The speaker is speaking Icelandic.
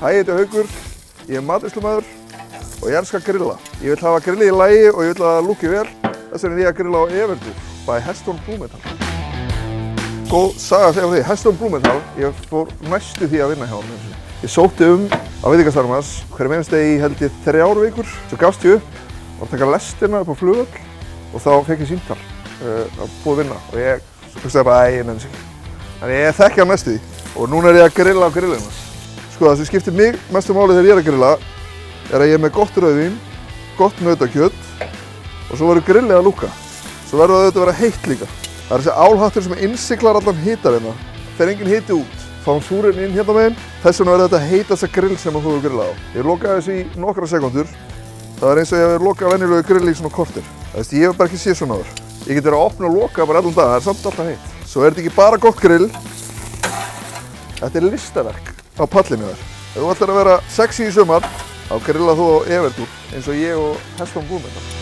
Hæ, ég heiti Haukur, ég er matreiðslumaður og ég elska að grilla. Ég vil hafa grillið í lagi og ég vil að það lúki vel. Þess vegna er ég að grilla á Everdur by Heston Blumenthal. Góð saga að segja á því, Heston Blumenthal, ég fór næstu því að vinna hjá hann. Ég sótti á veitingastaðnum hans hverjum einasta degi í held ég 3 vikur. Svo gafst ég upp, var að taka lestina upp á flugvöll og þá fekk ég símtal að búið að vinna og ég hugsaði bara ég nenni sig ekki. Þannig ég þekki hann næstu því og núna er ég að grilla á grillinu hans. Sko það sem skiptir mig mestu máli þegar ég er að grilla er að ég er með gott rauðvín, gott nautakjöt og svo verður grillið að lúkka. Svo verður það auðvitað að vera heitt líka. Það er þessi álhattur sem innsiglar allan hitann hérna. Fer enginn hiti út. Fáum súrinn inn hérna meginn. Þess vegna verður þetta heitasta grill sem þú hefur grillað á. Ég lokaði þessu í nokkra sekúndur. Það er eins og ég hef lokað venjulegu grill í svona korter. Ég hef bara ekki séð svona áður. Ég get verið að opna og loka bara allan dag, það er samt alltaf heitt. Svo er þetta ekki bara gott grill. Þetta er listaverk á pallinu þar. Ef þú ætlar að vera sexy í sumar, þá grillað þú á Everdur eins og ég og Heston Blumenthal.